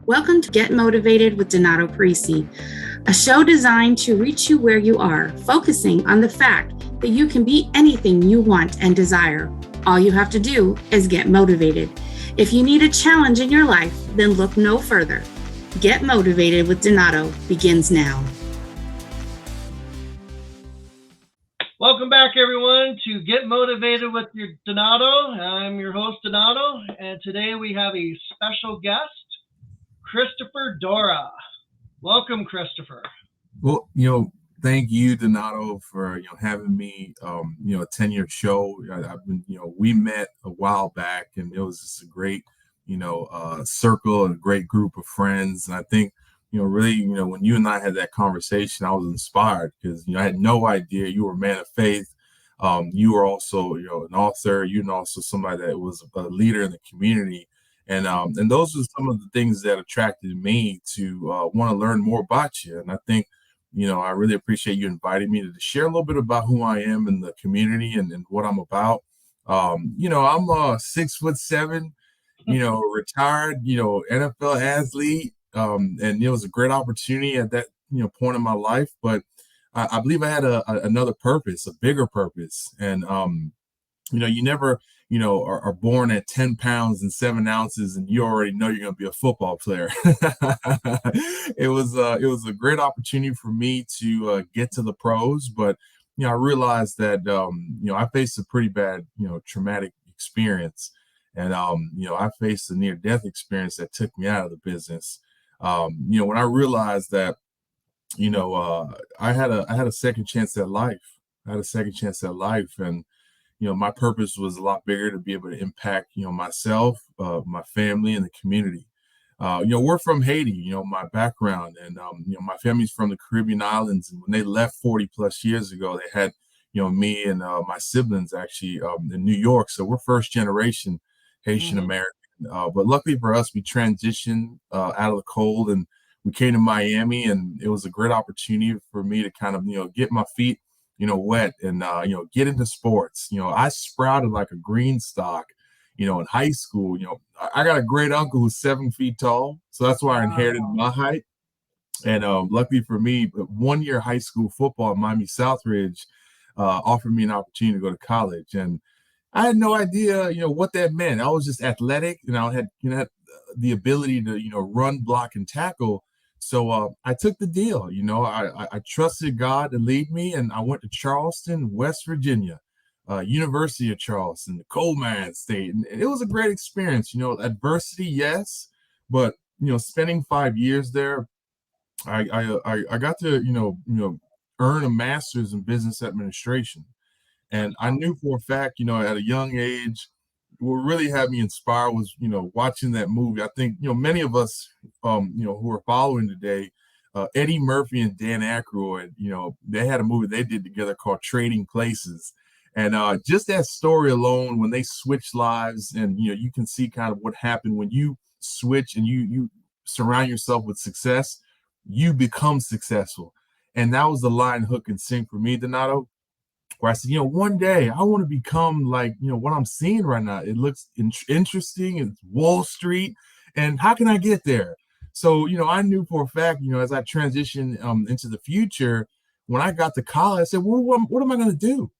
Welcome to Get Motivated with Donato Parisi, a show designed to reach you where you are, focusing on the fact that you can be anything you want and desire. All you have to do is get motivated. If you need a challenge in your life, then look no further. Get Motivated with Donato begins now. Welcome back, everyone, to Get Motivated with your Donato. I'm your host, Donato, and today we have a special guest, Kristoffer Doura. Welcome, Kristoffer. Well, thank you, Donato, for having me. A 10-year show. I've been, we met a while back, and it was just a great, circle and a great group of friends. And I think, really, when you and I had that conversation, I was inspired because I had no idea you were a man of faith. You were also, an author. You're also somebody that was a leader in the community. And those are some of the things that attracted me to want to learn more about you. And I think, I really appreciate you inviting me to share a little bit about who I am in the community and what I'm about. I'm 6'7", retired, NFL athlete. And it was a great opportunity at that, point in my life. But I believe I had another purpose, a bigger purpose. And, you never are born at 10 pounds and 7 ounces and you already know you're going to be a football player. It was a great opportunity for me to get to the pros, but I realized that I faced a pretty bad traumatic experience, and I faced a near death experience that took me out of the business. When I realized that I had a second chance at life. And my purpose was a lot bigger, to be able to impact, myself, my family, and the community. We're from Haiti, my background, and, my family's from the Caribbean islands. And when they left 40 plus years ago, they had, me and my siblings actually in New York. So we're first generation Haitian American. But luckily for us, we transitioned out of the cold and we came to Miami, and it was a great opportunity for me to kind of, get my feet wet and, get into sports. I sprouted like a green stalk, in high school. I got a great uncle who's 7 feet tall. So that's why I inherited my height. And luckily for me, 1 year high school football at Miami Southridge offered me an opportunity to go to college. And I had no idea, what that meant. I was just athletic, and I had, had the ability to, run, block, and tackle. So I took the deal. I trusted God to lead me, and I went to Charleston, West Virginia, University of Charleston, the coal mine state, and it was a great experience. Adversity, yes, but spending 5 years there, I got to earn a master's in business administration, and I knew for a fact, at a young age, what really had me inspired was, watching that movie. I think, many of us, who are following today, Eddie Murphy and Dan Aykroyd, they had a movie they did together called Trading Places. And just that story alone, when they switched lives, and, you can see kind of what happened when you switch and you surround yourself with success, you become successful. And that was the line, hook, and sink for me, Donato, where I said, one day I want to become like, what I'm seeing right now. It looks interesting. It's Wall Street. And how can I get there? So, I knew for a fact, as I transitioned into the future, when I got to college, I said, well, what am I going to do?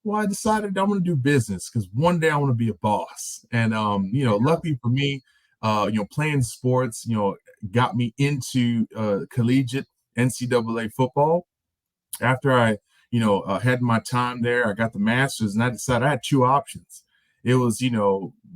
Well, I decided I'm going to do business because one day I want to be a boss. And, luckily for me, playing sports, got me into collegiate NCAA football. After I had my time there, I got the master's, and I decided I had two options. It was,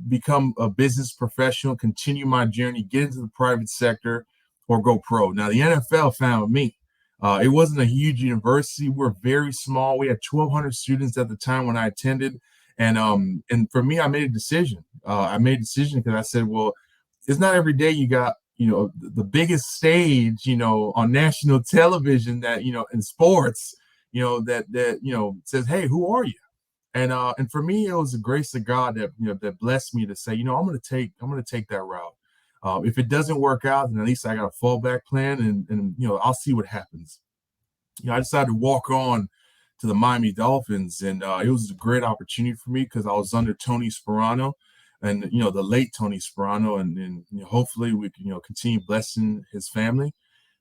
become a business professional, continue my journey, get into the private sector, or go pro. Now, the NFL found me. It wasn't a huge university. We're very small. We had 1,200 students at the time when I attended. And for me, I made a decision. Because I said, well, it's not every day you got, the biggest stage, on national television that, in sports, that says, hey, who are you? And for me, it was the grace of God that that blessed me to say, I'm going to take that route. If it doesn't work out, then at least I got a fallback plan, and I'll see what happens. I decided to walk on to the Miami Dolphins, and it was a great opportunity for me because I was under Tony Sperano. and the late Tony Sperano, and hopefully we can continue blessing his family.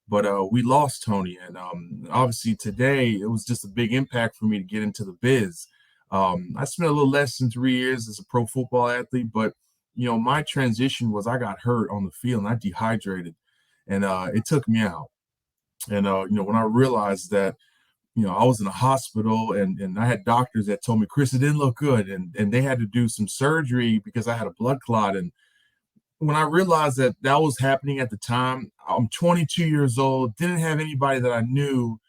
But we lost Tony, and obviously today it was just a big impact for me to get into the biz. I spent a little less than 3 years as a pro football athlete, but my transition was I got hurt on the field and I dehydrated, and it took me out. And when I realized that I was in a hospital, and I had doctors that told me, Chris, it didn't look good, and they had to do some surgery because I had a blood clot. And when I realized that that was happening at the time, I'm 22 years old, didn't have anybody that I knew,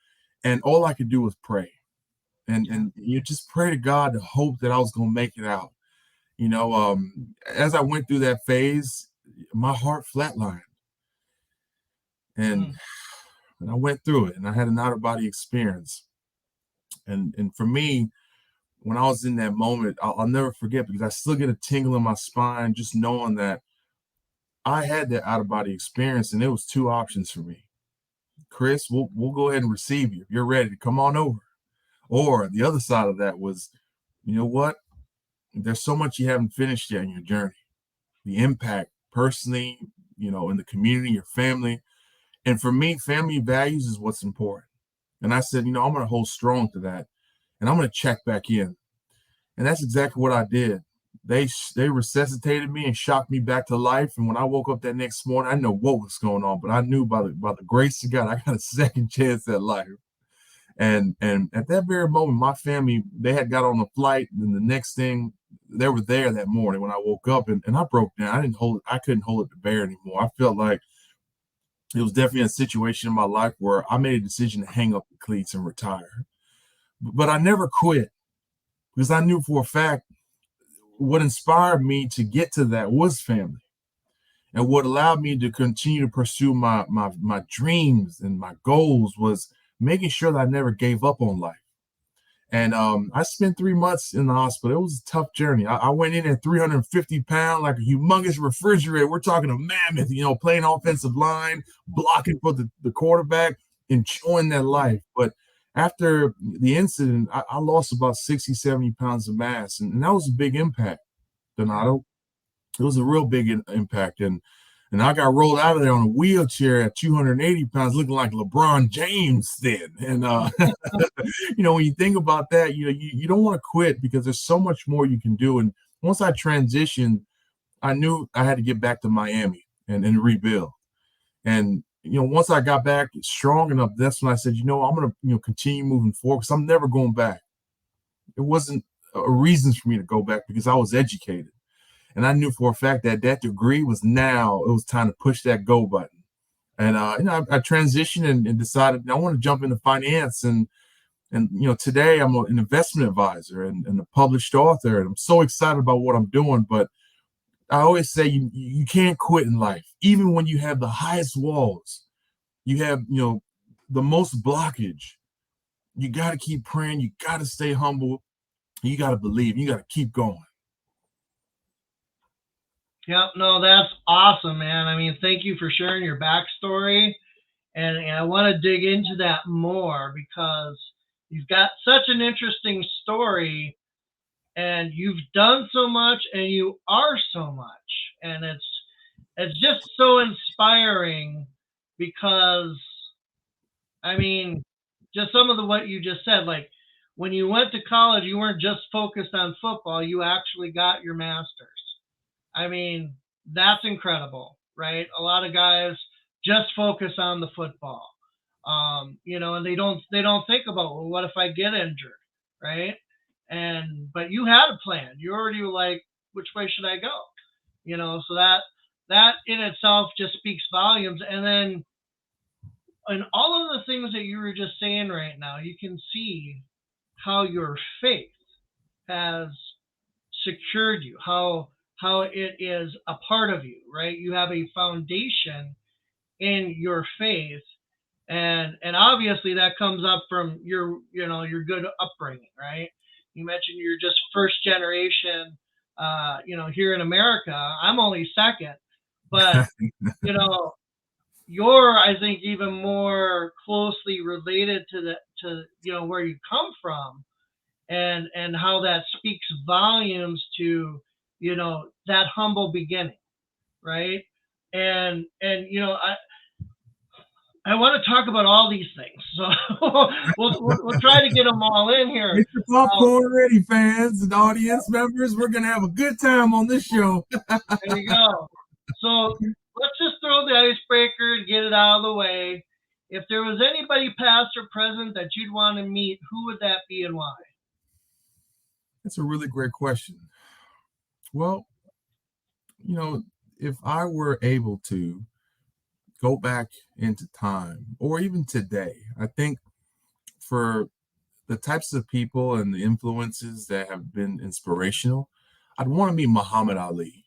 and all I could do was pray. And you just pray to God to hope that I was going to make it out. As I went through that phase, my heart flatlined. And I went through it, and I had an out-of-body experience. And for me, when I was in that moment, I'll never forget, because I still get a tingle in my spine just knowing that I had that out-of-body experience, and there was two options for me. Chris, we'll go ahead and receive you. If you're ready to come on over. Or the other side of that was, you know what? There's so much you haven't finished yet in your journey. The impact personally, in the community, your family. And for me, family values is what's important. And I said, I'm going to hold strong to that, and I'm going to check back in. And that's exactly what I did. They resuscitated me and shocked me back to life. And when I woke up that next morning, I didn't know what was going on, but I knew by the grace of God, I got a second chance at life. And at that very moment, my family, they had got on a flight, and the next thing, they were there that morning when I woke up, and I broke down. I couldn't hold it to bear anymore. I felt like it was definitely a situation in my life where I made a decision to hang up the cleats and retire. But I never quit, because I knew for a fact what inspired me to get to that was family. And what allowed me to continue to pursue my dreams and my goals was making sure that I never gave up on life. And I spent 3 months in the hospital. It was a tough journey. I went in at 350 pounds, like a humongous refrigerator. We're talking a mammoth, playing offensive line, blocking for the quarterback, enjoying that life. But after the incident, I lost about 60, 70 pounds of mass. And that was a big impact, Donato. It was a real big impact. And I got rolled out of there on a wheelchair at 280 pounds, looking like LeBron James then. And, when you think about that, you don't want to quit, because there's so much more you can do. And once I transitioned, I knew I had to get back to Miami and rebuild. And, once I got back strong enough, that's when I said, I'm going to, continue moving forward, because I'm never going back. It wasn't a reason for me to go back, because I was educated. And I knew for a fact that degree was now, it was time to push that go button. And, I transitioned and decided I want to jump into finance. And today I'm an investment advisor and a published author. And I'm so excited about what I'm doing. But I always say you can't quit in life. Even when you have the highest walls, you have, the most blockage. You got to keep praying. You got to stay humble. You got to believe. You got to keep going. Yep, no, that's awesome, man. I mean, thank you for sharing your backstory. And I want to dig into that more, because you've got such an interesting story, and you've done so much, and you are so much. And it's just so inspiring, because, I mean, just some of what you just said, like when you went to college, you weren't just focused on football, you actually got your master's. I mean, that's incredible, right? A lot of guys just focus on the football, and they don't think about, well, what if I get injured, right? But you had a plan. You already were like, which way should I go? So that in itself just speaks volumes. And then, in all of the things that you were just saying right now, you can see how your faith has secured you, how it is a part of you, right? You have a foundation in your faith, and obviously that comes up from your good upbringing, right? You mentioned you're just first generation, here in America. I'm only second, but you're, I think, even more closely related to where you come from, and how that speaks volumes to that humble beginning, right? And I want to talk about all these things, so we'll try to get them all in here. Get your popcorn ready, fans and audience members. We're gonna have a good time on this show. There you go. So let's just throw the icebreaker and get it out of the way. If there was anybody past or present that you'd want to meet, who would that be and why? That's a really great question. Well, if I were able to go back into time or even today, I think for the types of people and the influences that have been inspirational, I'd want to meet Muhammad Ali.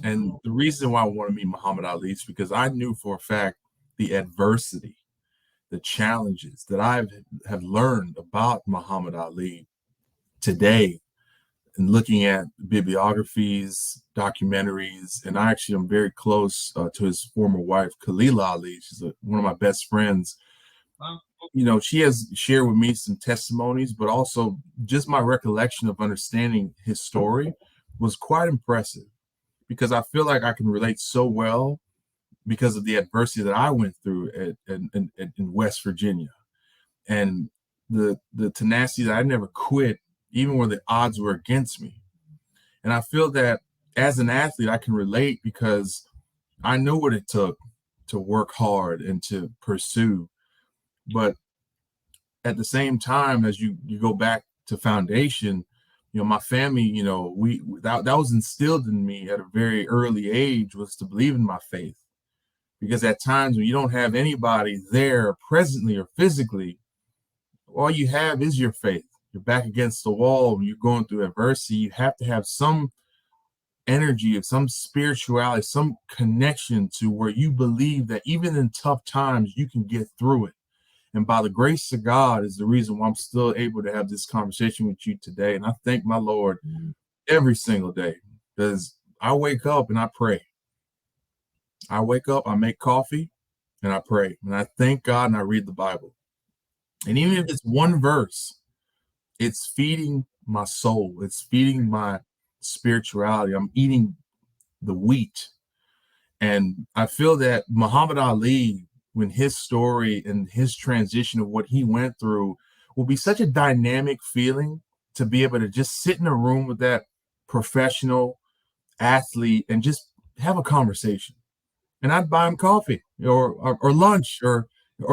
And the reason why I want to meet Muhammad Ali is because I knew for a fact the adversity, the challenges that I have learned about Muhammad Ali today, and looking at bibliographies, documentaries, and I actually am very close to his former wife, Khalila Ali. She's one of my best friends. Wow. She has shared with me some testimonies, but also just my recollection of understanding his story was quite impressive, because I feel like I can relate so well because of the adversity that I went through in West Virginia, and the tenacity that I never quit, even when the odds were against me. And I feel that as an athlete, I can relate because I know what it took to work hard and to pursue. But at the same time, as you go back to foundation, my family, that was instilled in me at a very early age, was to believe in my faith. Because at times when you don't have anybody there presently or physically, all you have is your faith. You're back against the wall when you're going through adversity. You have to have some energy of some spirituality, some connection to where you believe that even in tough times, you can get through it. And by the grace of God is the reason why I'm still able to have this conversation with you today. And I thank my Lord every single day, because I wake up and I pray. I wake up, I make coffee, and I pray. And I thank God and I read the Bible. And even if it's one verse, it's feeding my soul. It's feeding my spirituality. I'm eating the wheat. And I feel that Muhammad Ali, when his story and his transition of what he went through, will be such a dynamic feeling to be able to just sit in a room with that professional athlete and just have a conversation. And I'd buy him coffee or lunch or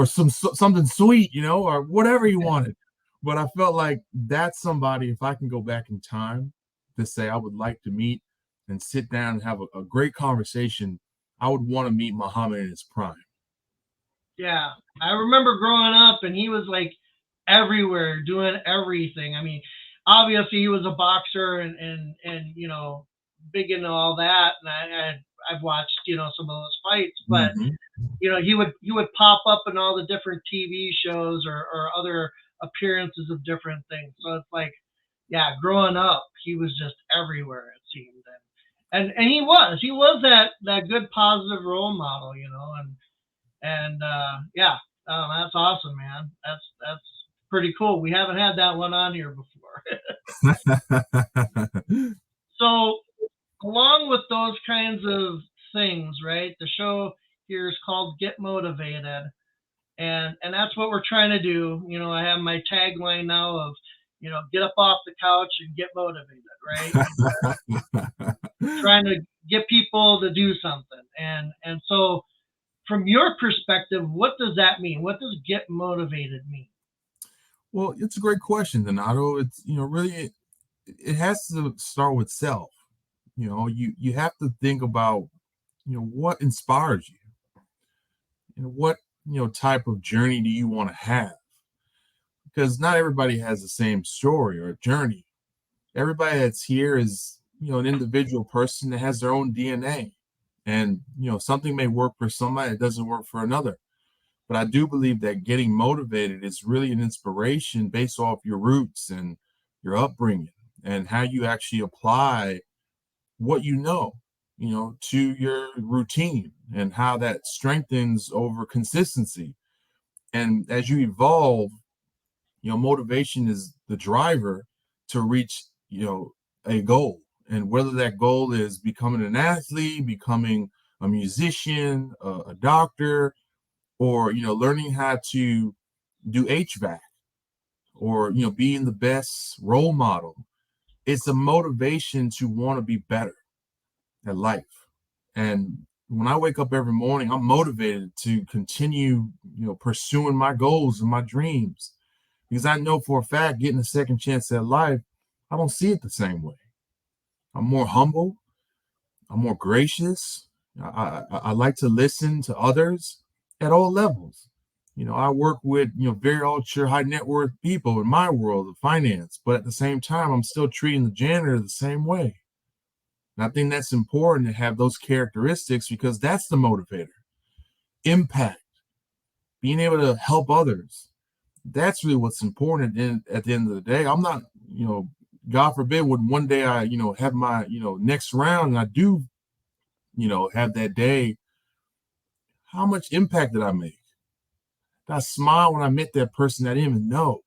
something sweet, or whatever he wanted. But I felt like that's somebody, if I can go back in time to say I would like to meet and sit down and have a great conversation, I would want to meet Muhammad in his prime. Yeah, I remember growing up and he was like everywhere doing everything. I mean, obviously he was a boxer and big into all that, and I've watched some of those fights, but he would pop up in all the different TV shows or other appearances of different things. So it's like, yeah, growing up, he was just everywhere, it seemed. And he was that good positive role model, and yeah, that's awesome, man. That's pretty cool. We haven't had that one on here before. So along with those kinds of things, right? The show here is called Get Motivated. And that's what we're trying to do. I have my tagline now of, get up off the couch and get motivated, right? Trying to get people to do something. And so from your perspective, what does that mean? What does get motivated mean? Well, it's a great question, Donato. It's, really, it has to start with self. You have to think about, what inspires you. What, type of journey do you want to have? Because not everybody has the same story or journey. Everybody that's here is, an individual person that has their own DNA. And, something may work for somebody, it doesn't work for another. But I do believe that getting motivated is really an inspiration based off your roots and your upbringing and how you actually apply what to your routine and how that strengthens over consistency. And as you evolve, motivation is the driver to reach, a goal. And whether that goal is becoming an athlete, becoming a musician, a doctor, or, learning how to do HVAC, or, being the best role model, it's a motivation to want to be better at life. And when I wake up every morning, I'm motivated to continue, pursuing my goals and my dreams, because I know for a fact getting a second chance at life, I don't see it the same way. I'm more humble. I'm more gracious. I like to listen to others at all levels. I work with, very ultra high net worth people in my world of finance, but at the same time, I'm still treating the janitor the same way. And I think that's important to have those characteristics, because that's the motivator. Impact, being able to help others. That's really what's important. And at the end of the day, I'm not, God forbid, when one day I, have my, next round and I do, have that day, how much impact did I make? Did I smile when I met that person that I didn't even know?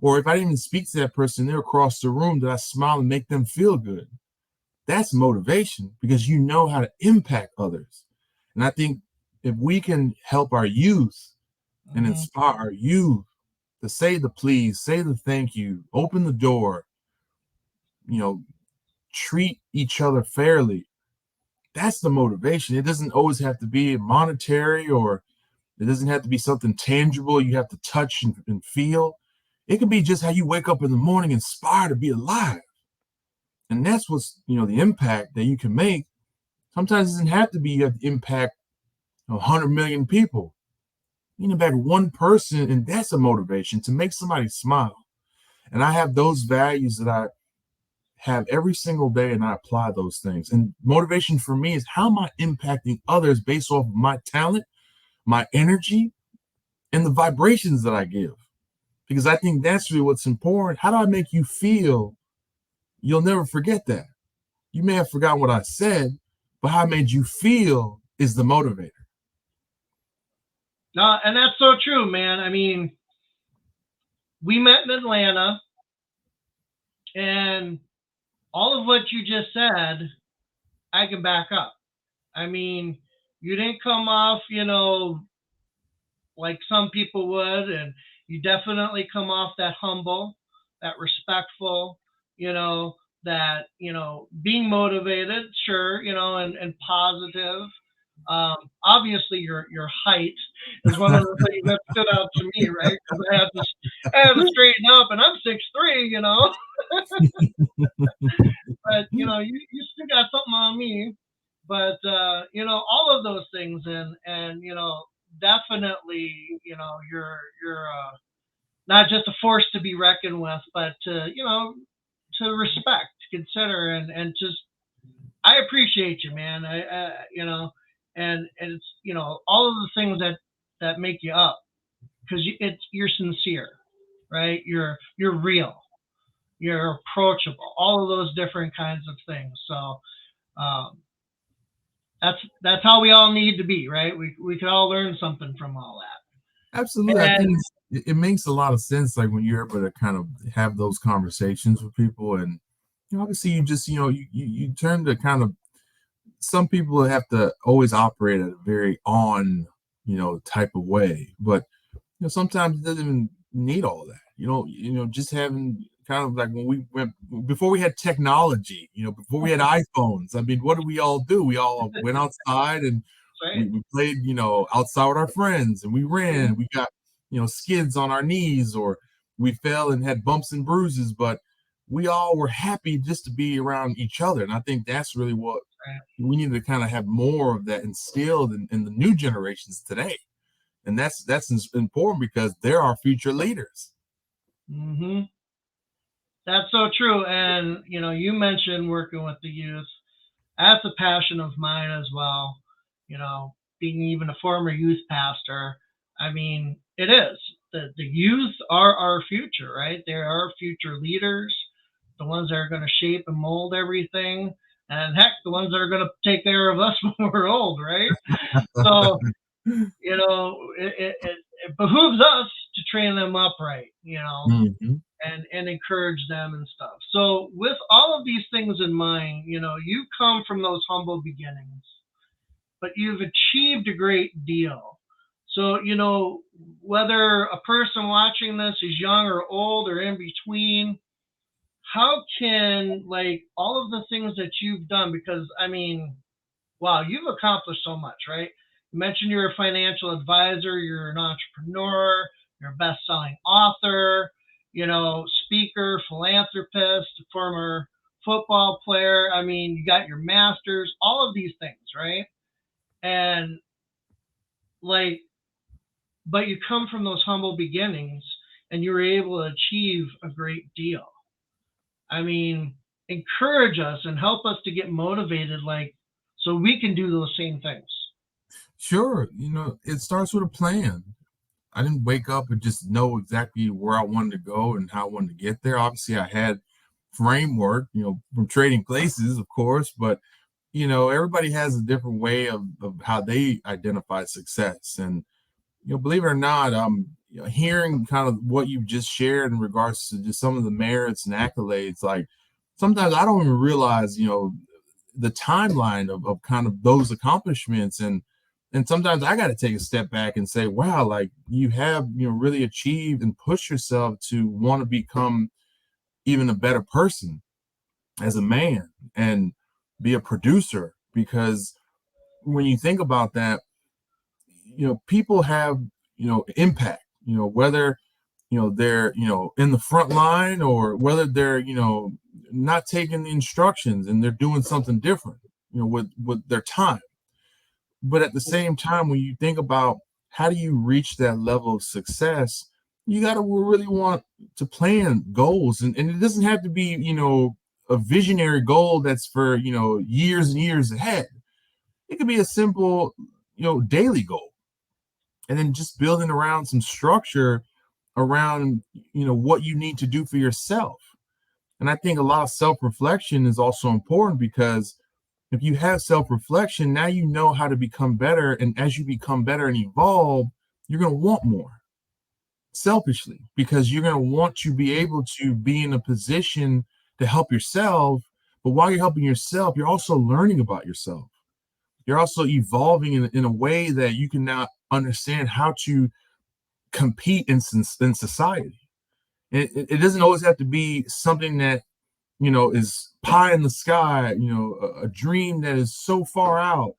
Or if I didn't even speak to that person, they're across the room, did I smile and make them feel good? That's motivation, because you know how to impact others. And I think if we can help our youth and inspire our youth to say the please, say the thank you, open the door, treat each other fairly, that's the motivation. It doesn't always have to be monetary, or it doesn't have to be something tangible you have to touch and feel. It can be just how you wake up in the morning inspired to be alive. And that's what's, the impact that you can make. Sometimes it doesn't have to be an impact of 100 million people. You impact one person, and that's a motivation to make somebody smile. And I have those values that I have every single day, and I apply those things. And motivation for me is, how am I impacting others based off of my talent, my energy, and the vibrations that I give? Because I think that's really what's important. How do I make you feel? You'll never forget that. You may have forgotten what I said, but how I made you feel is the motivator. No, and that's so true, man. I mean, we met in Atlanta, and all of what you just said, I can back up. I mean, you didn't come off, like some people would, and you definitely come off that humble, that respectful, that, being motivated, sure, and positive. Obviously your height is one of the things that stood out to me, right? Because I had to straighten up, and I'm 6'3", but you still got something on me. But all of those things, and definitely, you're not just a force to be reckoned with, but to respect, consider, and just, I appreciate you, man. And it's all of the things that make you up, because you're sincere, right? You're real, you're approachable, all of those different kinds of things. So that's how we all need to be, right? We can all learn something from all that. Absolutely. I think it makes a lot of sense, like when you're able to kind of have those conversations with people, and obviously you just you turn to kind of, some people have to always operate at a very type of way, but sometimes it doesn't even need all that. Just having kind of like when we went, before we had technology, before we had iPhones. I mean, what did we all do? We all went outside and we played, outside with our friends, and we ran. We got, skids on our knees, or we fell and had bumps and bruises, but we all were happy just to be around each other. And I think that's really what we need to kind of have more of that instilled in the new generations today. And that's important, because they're our future leaders. Mm-hmm. That's so true. And, you mentioned working with the youth. That's a passion of mine as well. Being even a former youth pastor, I mean, it is. The youth are our future, right? They are our future leaders, the ones that are going to shape and mold everything. And heck, the ones that are going to take care of us when we're old, right? So, it behooves us to train them up right, and encourage them and stuff. So with all of these things in mind, from those humble beginnings, but you've achieved a great deal. So, whether a person watching this is young or old or in between, how can, like, all of the things that you've done, because I mean, wow, you've accomplished so much, right? You mentioned you're a financial advisor, you're an entrepreneur, you're a best-selling author, speaker, philanthropist, former football player. I mean, you got your master's, all of these things, right? And like, but you come from those humble beginnings and you were able to achieve a great deal. I mean, encourage us and help us to get motivated, like, so we can do those same things. Sure. It starts with a plan. I didn't wake up and just know exactly where I wanted to go and how I wanted to get there. Obviously, I had framework, from trading places, of course, but, everybody has a different way of how they identify success. And, believe it or not, hearing kind of what you've just shared in regards to just some of the merits and accolades, like sometimes I don't even realize, the timeline of kind of those accomplishments. And sometimes I got to take a step back and say, wow, like you have, really achieved and pushed yourself to want to become even a better person as a man and be a producer. Because when you think about that, people have, impact, whether, they're, in the front line or whether they're, not taking the instructions and they're doing something different, with their time. But at the same time, when you think about how do you reach that level of success, you got to really want to plan goals. And it doesn't have to be, a visionary goal that's for, years and years ahead. It could be a simple, daily goal. And then just building around some structure around, what you need to do for yourself. And I think a lot of self-reflection is also important, because if you have self-reflection, now you know how to become better. And as you become better and evolve, you're going to want more selfishly, because you're going to want to be able to be in a position to help yourself. But while you're helping yourself, you're also learning about yourself. You're also evolving in a way that you can now understand how to compete in society. And it doesn't always have to be something that, is pie in the sky, a dream that is so far out.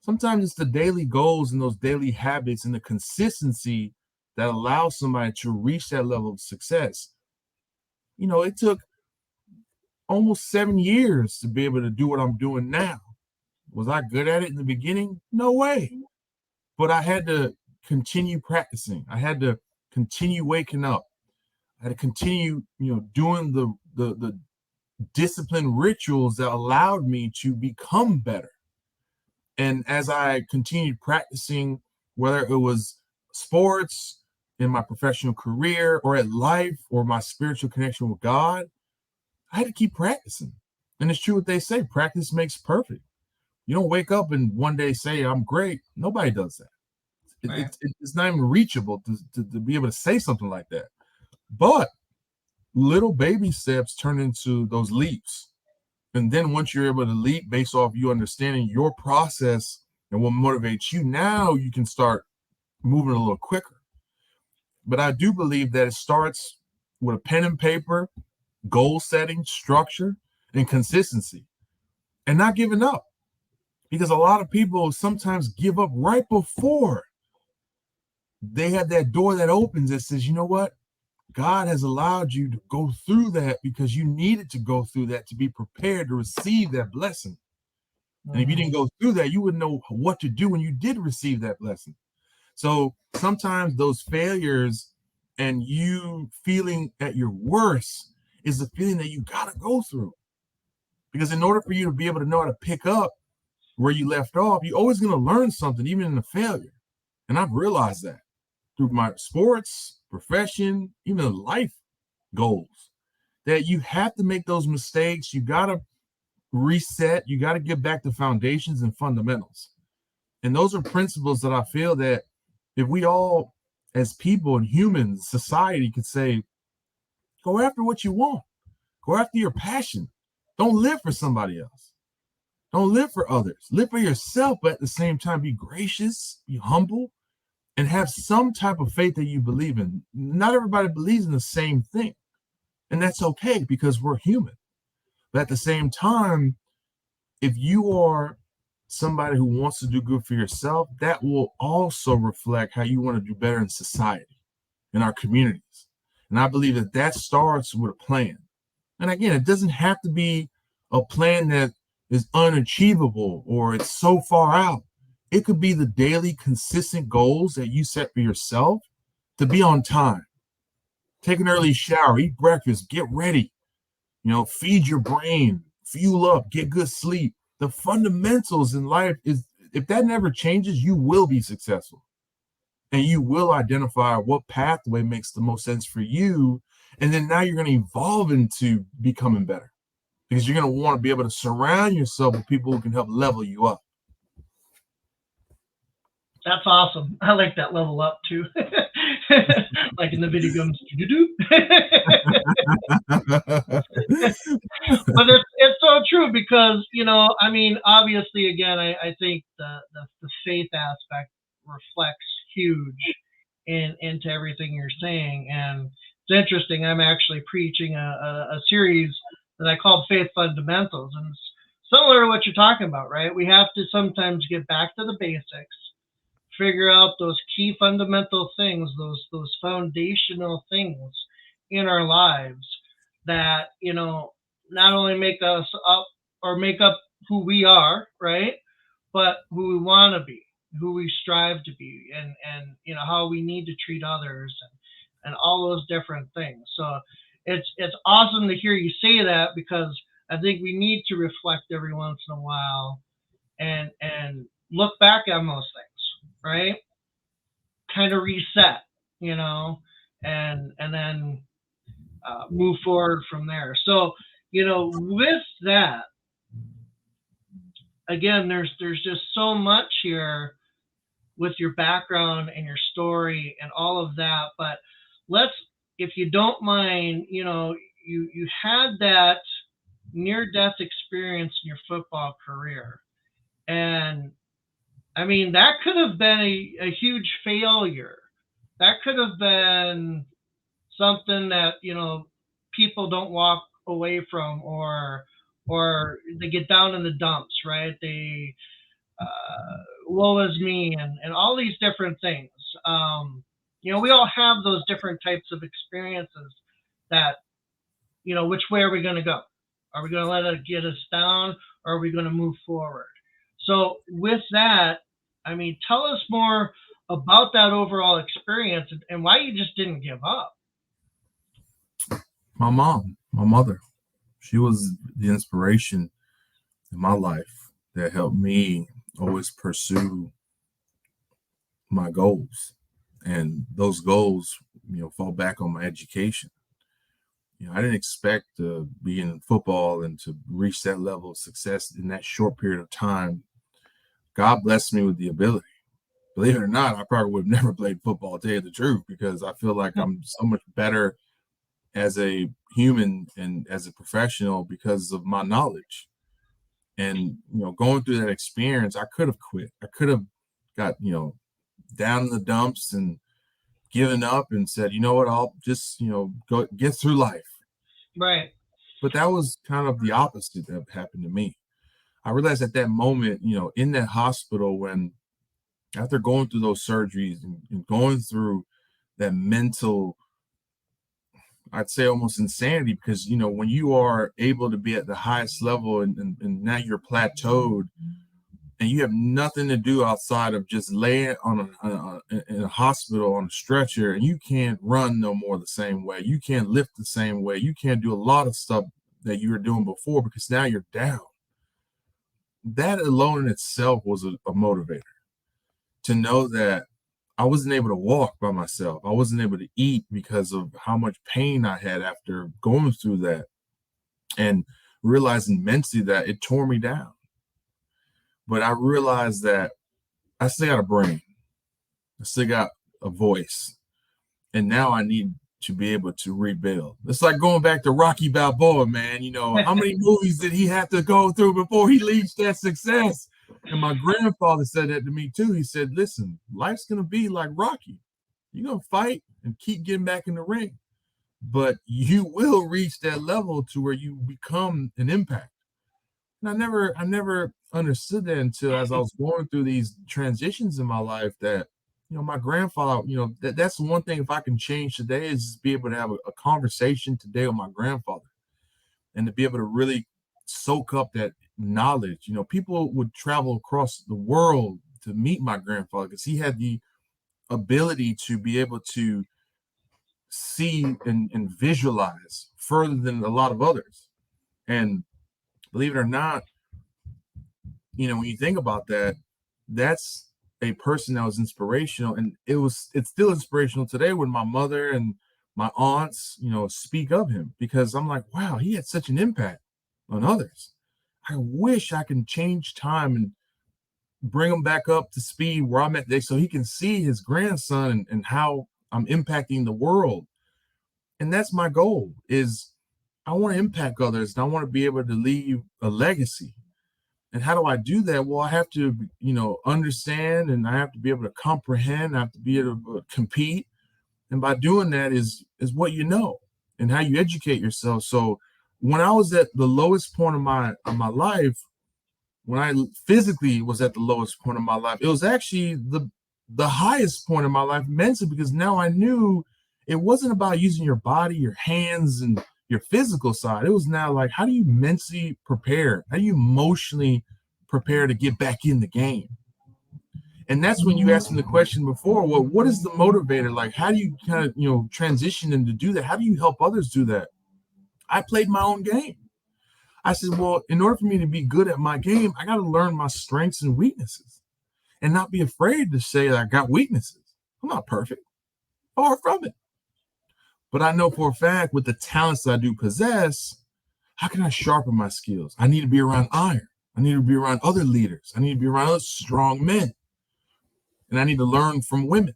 Sometimes it's the daily goals and those daily habits and the consistency that allows somebody to reach that level of success. It took almost 7 years to be able to do what I'm doing now. Was I good at it in the beginning? No way. But I had to continue practicing. I had to continue waking up. I had to continue, doing the discipline rituals that allowed me to become better. And as I continued practicing, whether it was sports, in my professional career, or at life, or my spiritual connection with God, I had to keep practicing. And it's true what they say, practice makes perfect. You don't wake up and one day say, I'm great. Nobody does that. Right. It's not even reachable to be able to say something like that. But little baby steps turn into those leaps. And then once you're able to leap based off you understanding your process and what motivates you, now you can start moving a little quicker. But I do believe that it starts with a pen and paper, goal setting, structure, and consistency, and not giving up. Because a lot of people sometimes give up right before they have that door that opens that says, you know what? God has allowed you to go through that because you needed to go through that to be prepared to receive that blessing. And if you didn't go through that, you wouldn't know what to do when you did receive that blessing. So sometimes those failures and you feeling at your worst is the feeling that you got to go through. Because in order for you to be able to know how to pick up where you left off, you're always going to learn something, even in a failure. And I've realized that through my sports, profession, even life goals, that you have to make those mistakes. You got to reset. You got to get back to foundations and fundamentals. And those are principles that I feel that if we all, as people and humans, society, could say, go after what you want. Go after your passion. Don't live for somebody else. Don't live for others. Live for yourself, but at the same time, be gracious, be humble, and have some type of faith that you believe in. Not everybody believes in the same thing, and that's okay because we're human. But at the same time, if you are somebody who wants to do good for yourself, that will also reflect how you want to do better in society, in our communities. And I believe that that starts with a plan. And again, it doesn't have to be a plan that is unachievable or it's so far out. It could be the daily consistent goals that you set for yourself to be on time. Take an early shower, eat breakfast, get ready, feed your brain, fuel up, get good sleep. The fundamentals in life is, if that never changes, you will be successful. And you will identify what pathway makes the most sense for you. And then now you're going to evolve into becoming better because you're going to want to be able to surround yourself with people who can help level you up. That's awesome. I like that level up too. Like in the video games. But it's so true because, obviously, again, I think the faith aspect reflects huge into everything you're saying. And it's interesting. I'm actually preaching a series that I called Faith Fundamentals. And it's similar to what you're talking about, right? We have to sometimes get back to the basics, figure out those key fundamental things, those foundational things in our lives that, not only make us up or make up who we are, right? But who we want to be, who we strive to be, and how we need to treat others and all those different things. So it's awesome to hear you say that because I think we need to reflect every once in a while and look back on those things, right? Kind of reset, and then move forward from there. So, with that, again, there's just so much here with your background and your story and all of that. But if you don't mind, you had that near-death experience in your football career. And I mean, that could have been a huge failure. That could have been something that, people don't walk away from or they get down in the dumps, right? They, woe is me and all these different things. We all have those different types of experiences that, which way are we going to go? Are we going to let it get us down or are we going to move forward? So with that, I mean, tell us more about that overall experience and why you just didn't give up. My mother, she was the inspiration in my life that helped me always pursue my goals. And those goals, fall back on my education. I didn't expect to be in football and to reach that level of success in that short period of time. God blessed me with the ability. Believe it or not, I probably would have never played football, to tell you the truth, because I feel like I'm so much better as a human and as a professional because of my knowledge. And, going through that experience, I could have quit. I could have got, down in the dumps and given up and said, you know what, I'll just, go get through life. Right. But that was kind of the opposite that happened to me. I realized at that moment, in that hospital, when after going through those surgeries and going through that mental, I'd say almost insanity, because, when you are able to be at the highest level and now you're plateaued and you have nothing to do outside of just laying in a hospital on a stretcher, and you can't run no more the same way. You can't lift the same way. You can't do a lot of stuff that you were doing before because now you're down. That alone in itself was a motivator to know that I wasn't able to walk by myself. I wasn't able to eat because of how much pain I had after going through that, and realizing mentally that it tore me down. But I realized that I still got a brain. I still got a voice. And now I need to be able to rebuild. It's like going back to Rocky Balboa, man. You know, how many movies did he have to go through before he reached that success? And my grandfather said that to me too. He said, listen, life's going to be like Rocky. You're going to fight and keep getting back in the ring, but you will reach that level to where you become an impact. And I never understood that until as I was going through these transitions in my life that, you know, my grandfather, you know, that's the one thing if I can change today is just be able to have a conversation today with my grandfather and to be able to really soak up that knowledge. You know, people would travel across the world to meet my grandfather because he had the ability to be able to see and visualize further than a lot of others. And believe it or not, you know, when you think about that, that's a person that was inspirational, and it's still inspirational today when my mother and my aunts, you know, speak of him, because I'm like, wow, he had such an impact on others. I wish I can change time and bring him back up to speed where I'm at today so he can see his grandson and how I'm impacting the world. And that's my goal, is I want to impact others and I want to be able to leave a legacy. And how do I do that? Well, I have to, you know, understand, and I have to be able to comprehend. I have to be able to compete. And by doing that is what you know and how you educate yourself. So when I was at the lowest point of my life, when I physically was at the lowest point of my life, it was actually the highest point of my life mentally, because now I knew it wasn't about using your body, your hands, and your physical side. It was now like, how do you mentally prepare? How do you emotionally prepare to get back in the game? And that's when you asked me the question before, well, what is the motivator? Like, how do you kind of, you know, transition and to do that? How do you help others do that? I played my own game. I said, well, in order for me to be good at my game, I got to learn my strengths and weaknesses and not be afraid to say that I got weaknesses. I'm not perfect, far from it. But I know for a fact with the talents that I do possess, how can I sharpen my skills? I need to be around iron. I need to be around other leaders. I need to be around other strong men. And I need to learn from women,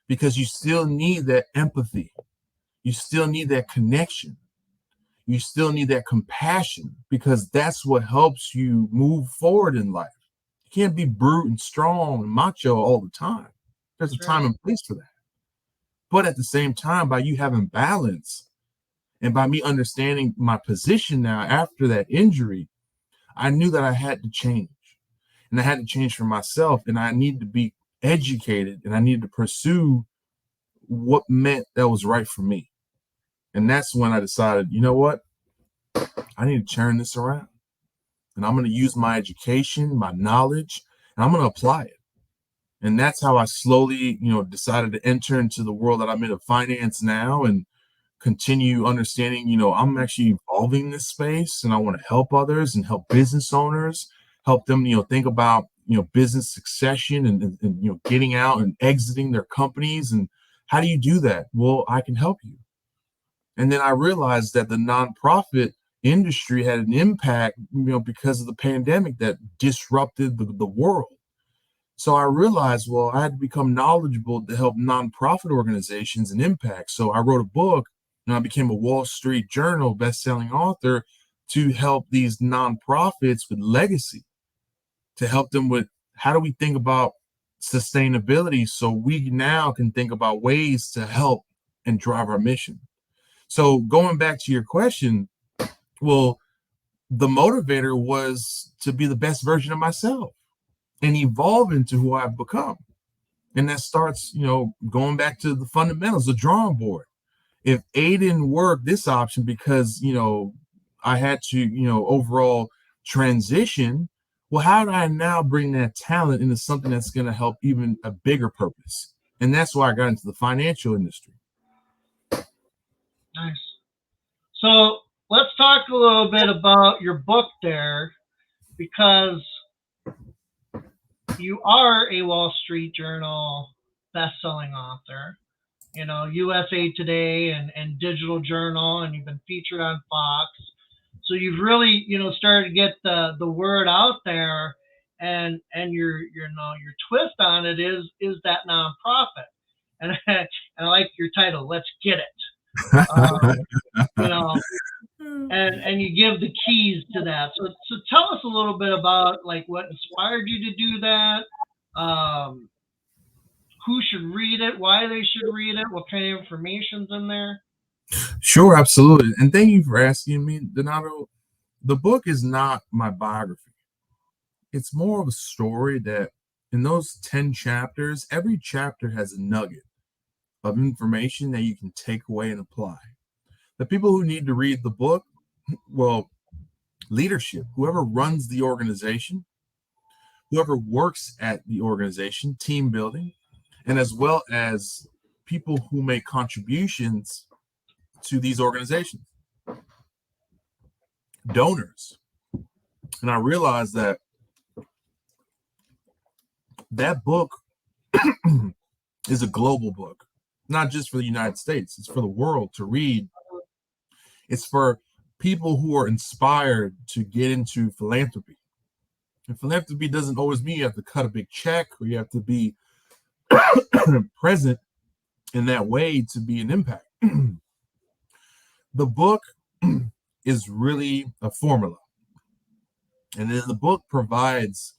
because you still need that empathy. You still need that connection. You still need that compassion, because that's what helps you move forward in life. You can't be brute and strong and macho all the time. There's a time and place for that. But at the same time, by you having balance and by me understanding my position now after that injury, I knew that I had to change. And I had to change for myself. And I needed to be educated, and I needed to pursue what meant that was right for me. And that's when I decided, you know what? I need to turn this around. And I'm going to use my education, my knowledge, and I'm going to apply it. And that's how I slowly, you know, decided to enter into the world that I'm in of finance now and continue understanding, you know, I'm actually evolving this space, and I want to help others and help business owners, help them, you know, think about, you know, business succession and you know, getting out and exiting their companies. And how do you do that? Well, I can help you. And then I realized that the nonprofit industry had an impact, you know, because of the pandemic that disrupted the world. So I realized, well, I had to become knowledgeable to help nonprofit organizations and impact. So I wrote a book, and I became a Wall Street Journal best-selling author to help these nonprofits with legacy, to help them with how do we think about sustainability so we now can think about ways to help and drive our mission. So going back to your question, well, the motivator was to be the best version of myself and evolve into who I've become. And that starts, you know, going back to the fundamentals, the drawing board. If A didn't work, this option, because, you know, I had to, you know, overall transition, well, how do I now bring that talent into something that's going to help even a bigger purpose? And that's why I got into the financial industry. Nice. So let's talk a little bit about your book there, because you are a Wall Street Journal best-selling author, you know, USA Today and Digital Journal, and you've been featured on Fox. So you've really, you know, started to get the word out there, and your twist on it is that nonprofit. And I like your title, Let's Get It. You know, and you give the keys to that. So tell us a little bit about like what inspired you to do that. Who should read it? Why they should read it? What kind of information's in there? Sure, absolutely. And thank you for asking me, Donato. The book is not my biography. It's more of a story that in those 10 chapters, every chapter has a nugget of information that you can take away and apply. The people who need to read the book, well, leadership, whoever runs the organization, whoever works at the organization, team building, and as well as people who make contributions to these organizations, donors. And I realized that book is a global book, not just for the United States. It's for the world to read. It's for people who are inspired to get into philanthropy. And philanthropy doesn't always mean you have to cut a big check or you have to be present in that way to be an impact. The book is really a formula. And then the book provides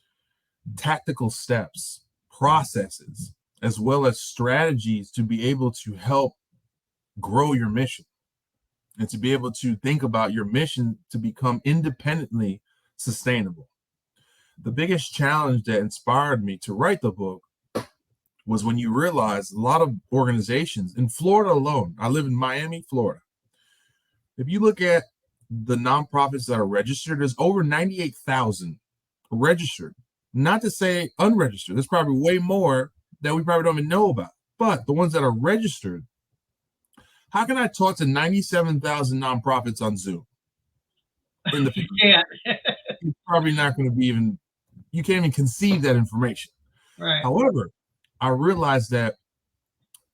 tactical steps, processes, as well as strategies to be able to help grow your mission and to be able to think about your mission to become independently sustainable. The biggest challenge that inspired me to write the book was when you realize a lot of organizations in Florida alone, I live in Miami, Florida. If you look at the nonprofits that are registered, there's over 98,000 registered. Not to say unregistered. There's probably way more that we probably don't even know about. But the ones that are registered, how can I talk to 97,000 nonprofits on Zoom? In the You can't. It's probably not going to be even, you can't even conceive that information. Right. However, I realized that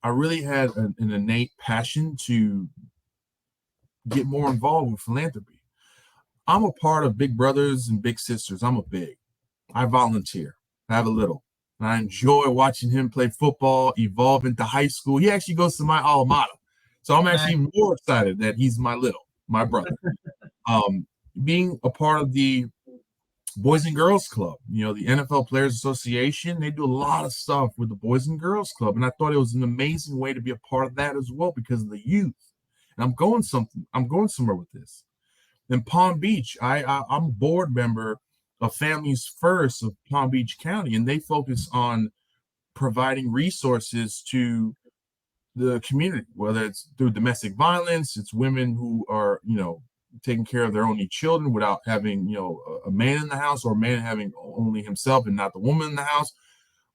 I really had an innate passion to get more involved with philanthropy. I'm a part of Big Brothers and Big Sisters. I'm a big. I volunteer. I have a little. And I enjoy watching him play football, evolve into high school. He actually goes to my alma mater. So I'm actually more excited that he's my brother. Being a part of the Boys and Girls Club, the NFL Players Association, they do a lot of stuff with the Boys and Girls Club. And I thought it was an amazing way to be a part of that as well because of the youth. And I'm going somewhere with this. In Palm Beach, I'm a board member of Families First of Palm Beach County, and they focus on providing resources to the community, whether it's through domestic violence, it's women who are, taking care of their only children without having, a man in the house, or a man having only himself and not the woman in the house.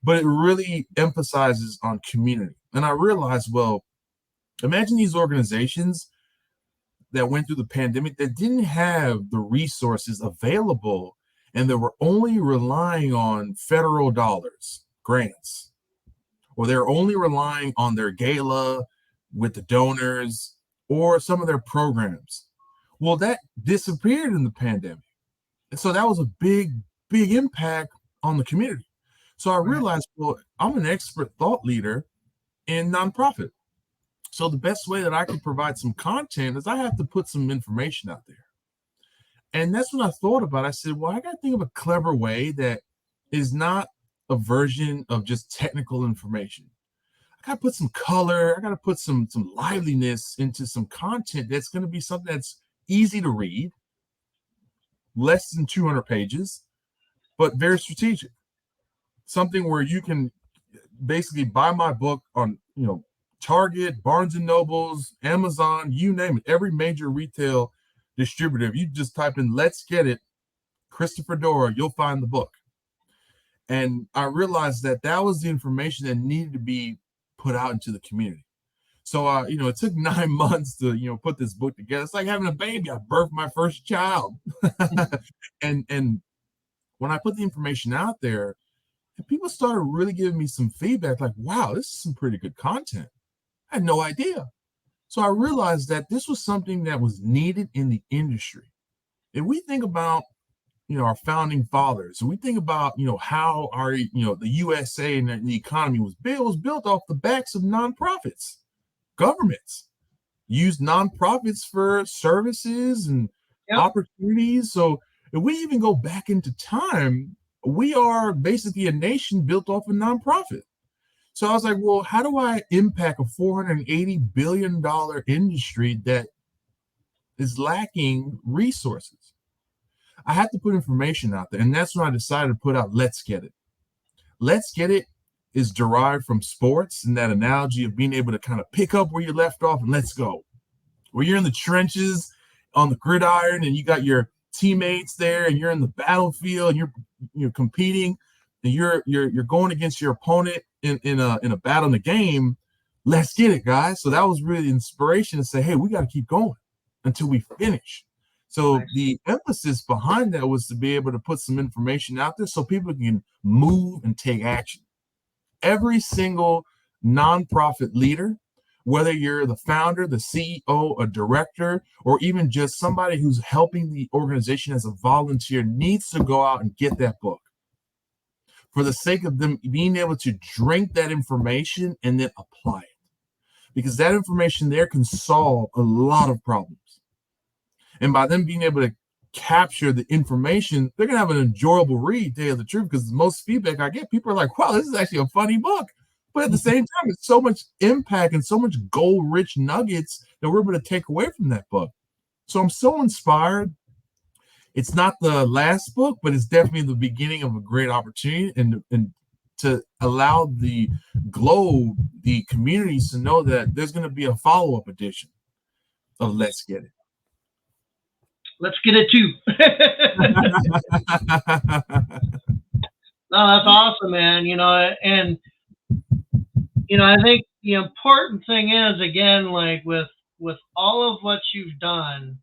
But it really emphasizes on community. And I realized, well, imagine these organizations that went through the pandemic that didn't have the resources available and that were only relying on federal dollars, grants, or they're only relying on their gala with the donors or some of their programs. Well, that disappeared in the pandemic. And so that was a big, big impact on the community. So I realized, well, I'm an expert thought leader in nonprofit. So the best way that I can provide some content is I have to put some information out there. And that's what I thought about. I said, well, I got to think of a clever way that is not a version of just technical information. I got to put some color. I got to put some liveliness into some content that's going to be something that's easy to read, less than 200 pages, but very strategic. Something where you can basically buy my book on, Target, Barnes and Nobles, Amazon, you name it, every major retail distributor. If you just type in "Let's Get It," Kristoffer Doura, you'll find the book. And I realized that was the information that needed to be put out into the community. So, it took 9 months to, put this book together. It's like having a baby. I birthed my first child. and when I put the information out there, people started really giving me some feedback like, wow, this is some pretty good content. I had no idea. So I realized that this was something that was needed in the industry. If we think about, our founding fathers, and we think about, how our, the USA and the economy was built off the backs of nonprofits. governments use nonprofits for services and opportunities. So if we even go back into time, we are basically a nation built off a nonprofit. So I was like, well, how do I impact a $480 billion industry that is lacking resources? I had to put information out there. And that's when I decided to put out Let's Get It. Let's Get It is derived from sports and that analogy of being able to kind of pick up where you left off and let's go. Where you're in the trenches on the gridiron and you got your teammates there and you're in the battlefield and you're competing and you're going against your opponent in a battle in the game. Let's get it, guys. So that was really inspiration to say, hey, we got to keep going until we finish. So the emphasis behind that was to be able to put some information out there so people can move and take action. Every single nonprofit leader, whether you're the founder, the CEO, a director, or even just somebody who's helping the organization as a volunteer, needs to go out and get that book for the sake of them being able to drink that information and then apply it. Because that information there can solve a lot of problems. And by them being able to capture the information, they're going to have an enjoyable read, to tell you the truth, because most feedback I get, people are like, wow, this is actually a funny book. But at the same time, it's so much impact and so much gold-rich nuggets that we're able to take away from that book. So I'm so inspired. It's not the last book, but it's definitely the beginning of a great opportunity and to allow the globe, the communities to know that there's going to be a follow-up edition of Let's Get It. Let's get it too. No, that's awesome, man. And I think the important thing is, again, like with all of what you've done,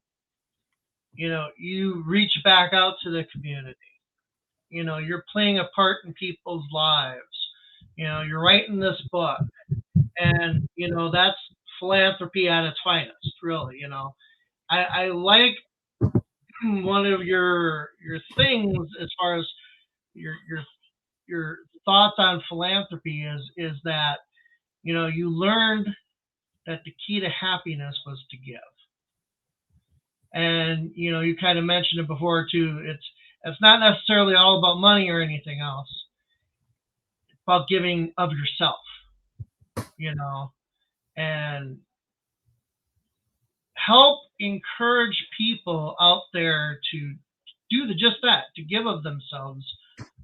you reach back out to the community. You're playing a part in people's lives. You're writing this book, and that's philanthropy at its finest, really. I like one of your things as far as your thoughts on philanthropy is that you learned that the key to happiness was to give. And you kind of mentioned it before too. It's not necessarily all about money or anything else. It's about giving of yourself, and help encourage people out there to do just that, to give of themselves.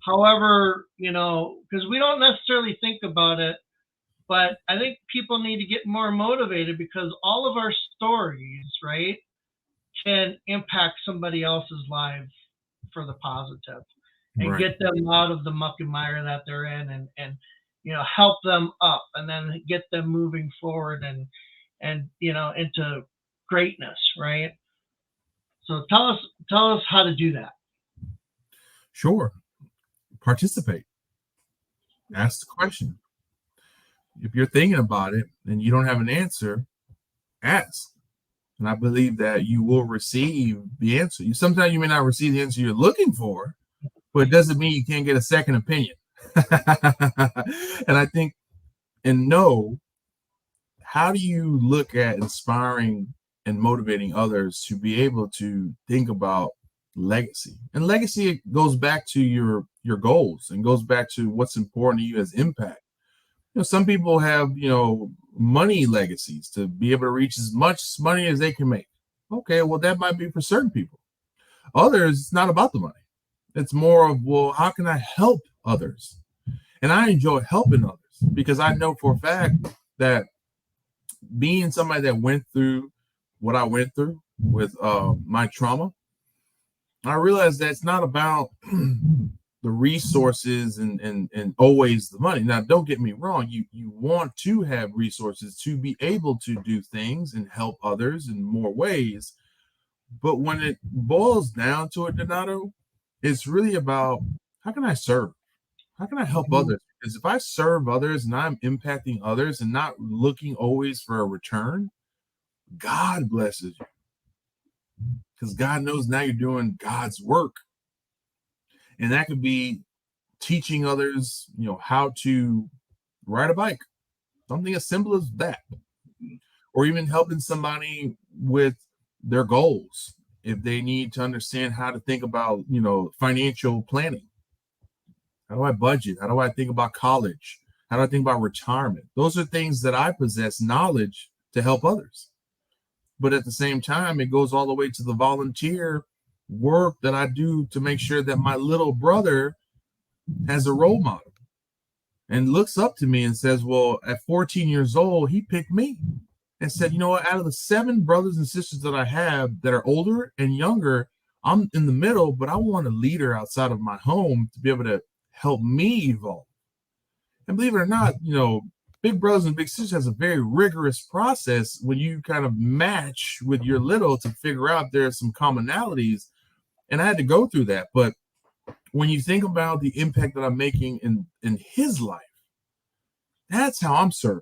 However, because we don't necessarily think about it, but I think people need to get more motivated because all of our stories, right, can impact somebody else's life for the positive and get them out of the muck and mire that they're in and help them up and then get them moving forward and into greatness, right? So tell us how to do that. Sure. Participate. Ask the question. If you're thinking about it and you don't have an answer, ask. And I believe that you will receive the answer. Sometimes you may not receive the answer you're looking for, but it doesn't mean you can't get a second opinion. And I think, how do you look at inspiring and motivating others to be able to think about legacy? And legacy goes back to your goals and goes back to what's important to you as impact. Some people have, money legacies to be able to reach as much money as they can make. Okay, well, that might be for certain people. Others, it's not about the money. It's more of, well, how can I help others? And I enjoy helping others because I know for a fact that being somebody that went through what I went through with my trauma, I realized that it's not about the resources and always the money. Now, don't get me wrong. You want to have resources to be able to do things and help others in more ways. But when it boils down to it, Donato, it's really about how can I serve? How can I help others? Because if I serve others and I'm impacting others and not looking always for a return, God blesses you. Because God knows now you're doing God's work. And that could be teaching others, how to ride a bike. Something as simple as that. or even helping somebody with their goals. If they need to understand how to think about, financial planning. How do I budget? How do I think about college? How do I think about retirement? Those are things that I possess knowledge to help others. But at the same time, it goes all the way to the volunteer work that I do to make sure that my little brother has a role model and looks up to me and says, well, at 14 years old, he picked me and said, you know what, out of the 7 brothers and sisters that I have that are older and younger, I'm in the middle, but I want a leader outside of my home to be able to help me evolve. And believe it or not, Big Brothers and Big Sisters has a very rigorous process when you kind of match with your little to figure out there's some commonalities. And I had to go through that. But when you think about the impact that I'm making in his life, that's how I'm serving.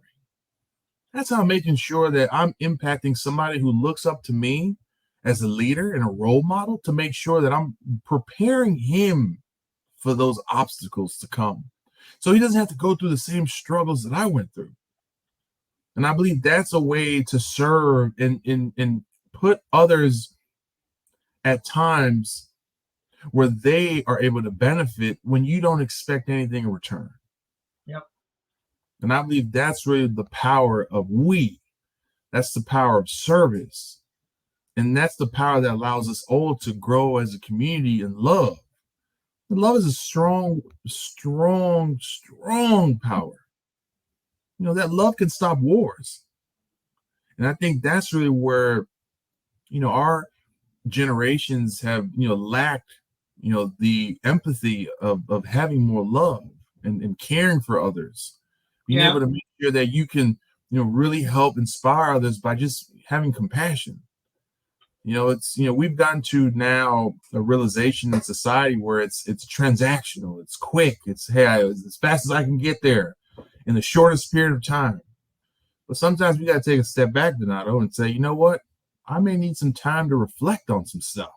That's how I'm making sure that I'm impacting somebody who looks up to me as a leader and a role model, to make sure that I'm preparing him for those obstacles to come, so he doesn't have to go through the same struggles that I went through. And I believe that's a way to serve and put others at times where they are able to benefit when you don't expect anything in return. Yep. And I believe that's really the power of we. That's the power of service. And that's the power that allows us all to grow as a community in love. And love is a strong, strong, strong power. That love can stop wars. And I think that's really where, our generations have, lacked, the empathy of having more love and caring for others. Being able to make sure that you can, really help inspire others by just having compassion. We've gotten to now a realization in society where it's transactional, it's quick, it's, hey, as fast as I can get there in the shortest period of time. But sometimes we got to take a step back, Donato, and say, you know what? I may need some time to reflect on some stuff.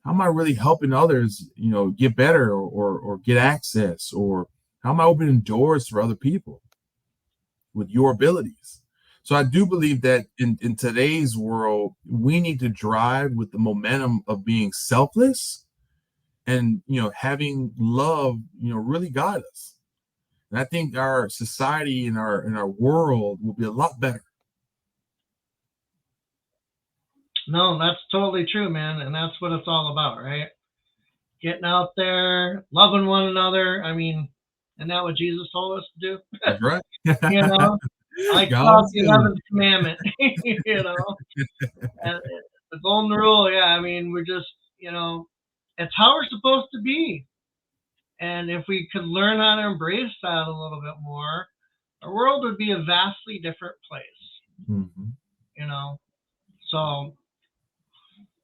How am I really helping others, get better or get access? Or how am I opening doors for other people with your abilities? So I do believe that in today's world, we need to drive with the momentum of being selfless and, having love, really guide us. And I think our society and our world will be a lot better. No, that's totally true, man. And that's what it's all about, right? Getting out there, loving one another. I mean, isn't that what Jesus told us to do? That's right. I love the 11th commandment, and the golden rule. Yeah, I mean, we're just, it's how we're supposed to be. And if we could learn how to embrace that a little bit more, our world would be a vastly different place. Mm-hmm. So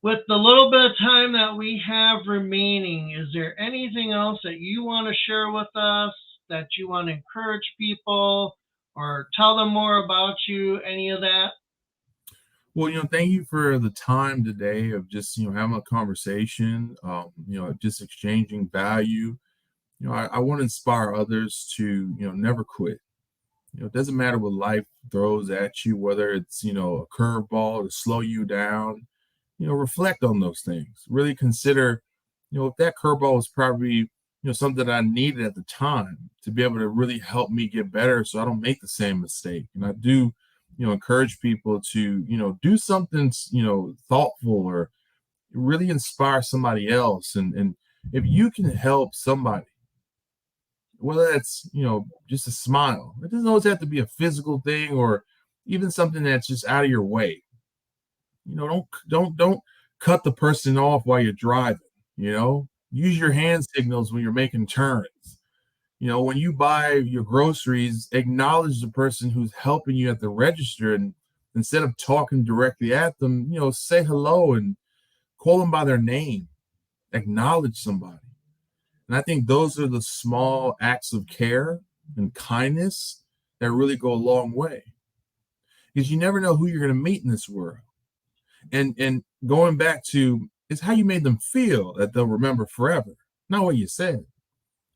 with the little bit of time that we have remaining, is there anything else that you want to share with us, that you want to encourage people or tell them more about you, any of that? Well, thank you for the time today of just, having a conversation, just exchanging value. I want to inspire others to, never quit. It doesn't matter what life throws at you, whether it's, a curveball to slow you down, reflect on those things. Really consider, if that curveball was probably, something that I needed at the time to be able to really help me get better so I don't make the same mistake. And I do, encourage people to, do something, thoughtful or really inspire somebody else. And if you can help somebody, whether that's, just a smile, it doesn't always have to be a physical thing or even something that's just out of your way. Don't cut the person off while you're driving, use your hand signals when you're making turns. When you buy your groceries, acknowledge the person who's helping you at the register, and instead of talking directly at them, say hello and call them by their name, acknowledge somebody. And I think those are the small acts of care and kindness that really go a long way, because you never know who you're going to meet in this world. And going back to, it's how you made them feel that they'll remember forever, not what you said.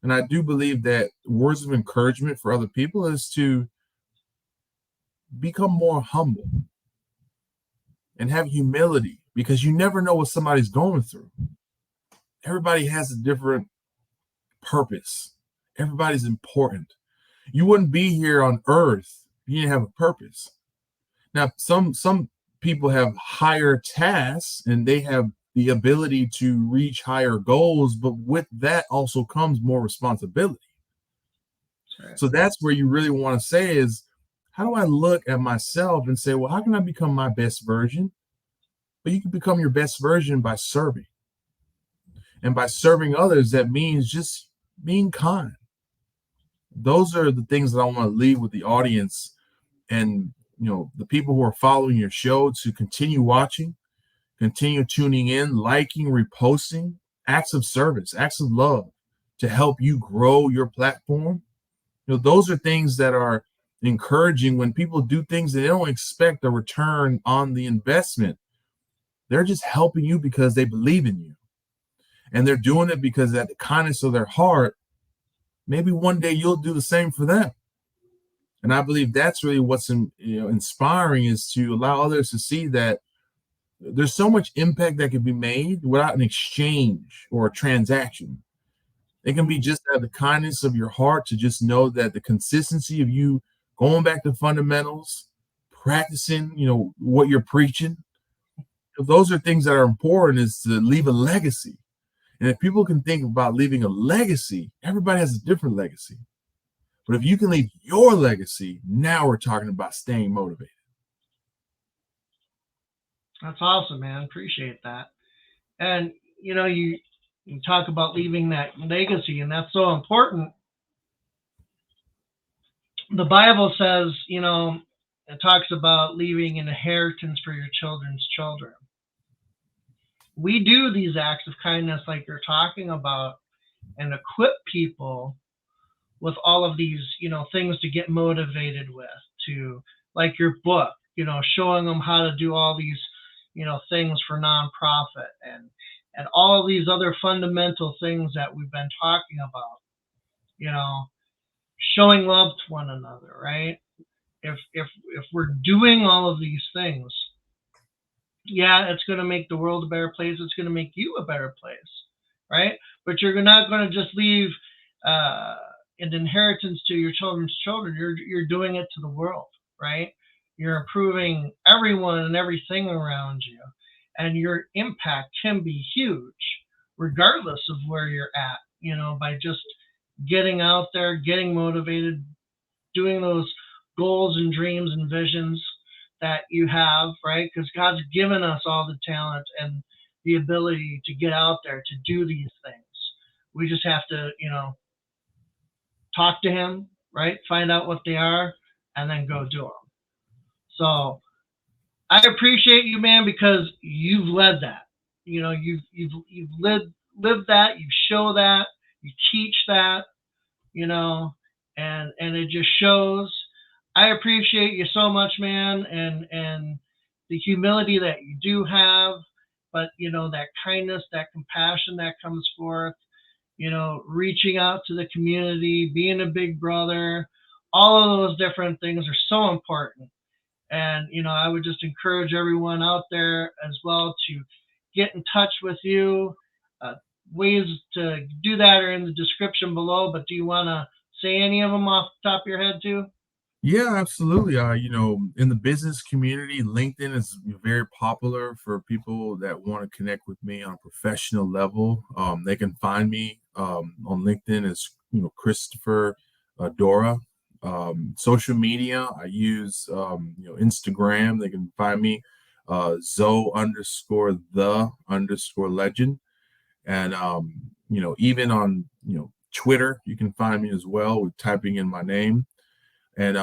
And I do believe that words of encouragement for other people is to become more humble and have humility, because you never know what somebody's going through. Everybody has a different purpose. Everybody's important. You wouldn't be here on earth if you didn't have a purpose. Now, some people have higher tasks and they have the ability to reach higher goals, but with that also comes more responsibility. Right. So that's where you really want to say is, how do I look at myself and say, well, how can I become my best version? But you can become your best version by serving. And by serving others, that means just being kind. Those are the things that I want to leave with the audience and, the people who are following your show, to continue watching, continue tuning in, liking, reposting, acts of service, acts of love to help you grow your platform. Those are things that are encouraging. When people do things that they don't expect a return on the investment, they're just helping you because they believe in you. And they're doing it because at the kindness of their heart, maybe one day you'll do the same for them. And I believe that's really what's inspiring, is to allow others to see that there's so much impact that can be made without an exchange or a transaction. It can be just out of the kindness of your heart, to just know that the consistency of you going back to fundamentals, practicing, what you're preaching. Those are things that are important, is to leave a legacy. And if people can think about leaving a legacy, everybody has a different legacy. But if you can leave your legacy, now we're talking about staying motivated. That's awesome, man. Appreciate that. And, you talk about leaving that legacy, and that's so important. The Bible says, it talks about leaving an inheritance for your children's children. We do these acts of kindness like you're talking about, and equip people with all of these, things to get motivated with, to, like your book, showing them how to do all these, things for nonprofit, and all of these other fundamental things that we've been talking about, showing love to one another, right? If we're doing all of these things, yeah, it's going to make the world a better place. It's going to make you a better place, right? But you're not going to just leave an inheritance to your children's children. You're doing it to the world, right? You're improving everyone and everything around you, and your impact can be huge, regardless of where you're at. By just getting out there, getting motivated, doing those goals and dreams and visions that you have, right? Because God's given us all the talent and the ability to get out there to do these things. We just have to, talk to Him, right? Find out what they are, and then go do them. So I appreciate you, man, because you've led that. You've lived that. You show that. You teach that. And it just shows. I appreciate you so much, man, and the humility that you do have, but that kindness, that compassion that comes forth, reaching out to the community, being a big brother, all of those different things are so important. And I would just encourage everyone out there as well to get in touch with you. Ways to do that are in the description below, but do you want to say any of them off the top of your head too? Yeah, absolutely. In the business community, LinkedIn is very popular for people that want to connect with me on a professional level. They can find me on LinkedIn as Kristoffer Doura. Social media, I use Instagram. They can find me Zoe_the_legend, and even on Twitter, you can find me as well with typing in my name. And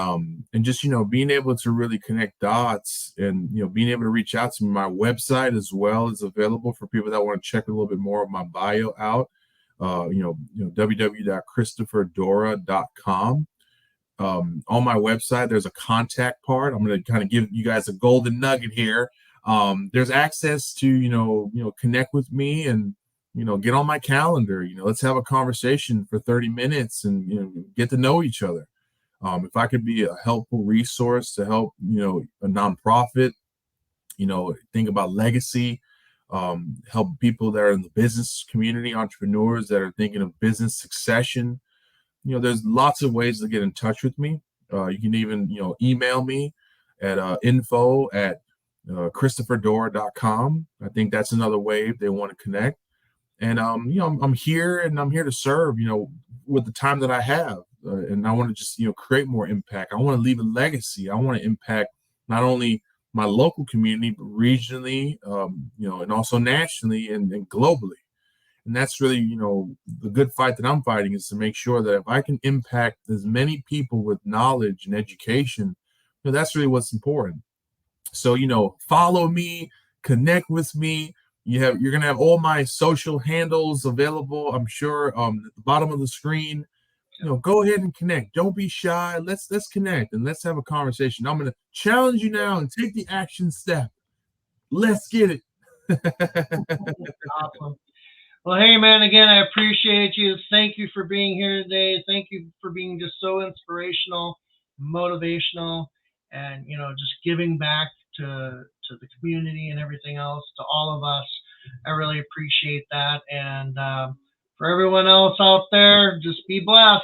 just being able to really connect dots, and being able to reach out to me. My website as well is available for people that want to check a little bit more of my bio out. www.kristofferdoura.com. On my website, there's a contact part. I'm going to kind of give you guys a golden nugget here. There's access to connect with me and get on my calendar. Let's have a conversation for 30 minutes and get to know each other. If I could be a helpful resource to help, a nonprofit, think about legacy, help people that are in the business community, entrepreneurs that are thinking of business succession. There's lots of ways to get in touch with me. You can even, email me at info@KristofferDoura.com. I think that's another way if they want to connect. And, I'm here and I'm here to serve, with the time that I have. And I want to just, create more impact. I want to leave a legacy. I want to impact not only my local community, but regionally, and also nationally and globally. And that's really, the good fight that I'm fighting is to make sure that if I can impact as many people with knowledge and education, that's really what's important. So, follow me, connect with me. You're going to have all my social handles available, I'm sure, at the bottom of the screen. Go ahead and connect. Don't be shy. Let's connect and let's have a conversation. I'm going to challenge you now and take the action step. Let's get it. Awesome. Well, hey, man, again, I appreciate you. Thank you for being here today. Thank you for being just so inspirational, motivational, and, just giving back to the community and everything else, to all of us. I really appreciate that. And for everyone else out there, just be blessed.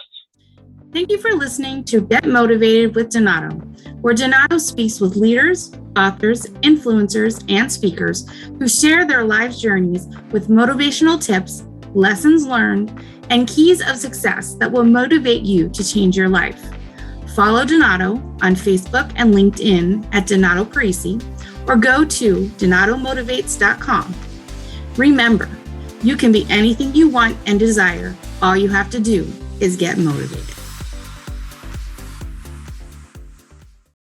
Thank you for listening to Get Motivated with Donato, where Donato speaks with leaders, authors, influencers, and speakers who share their life journeys with motivational tips, lessons learned, and keys of success that will motivate you to change your life. Follow Donato on Facebook and LinkedIn at Donato Parisi, or go to donatomotivates.com. Remember, you can be anything you want and desire. All you have to do is get motivated.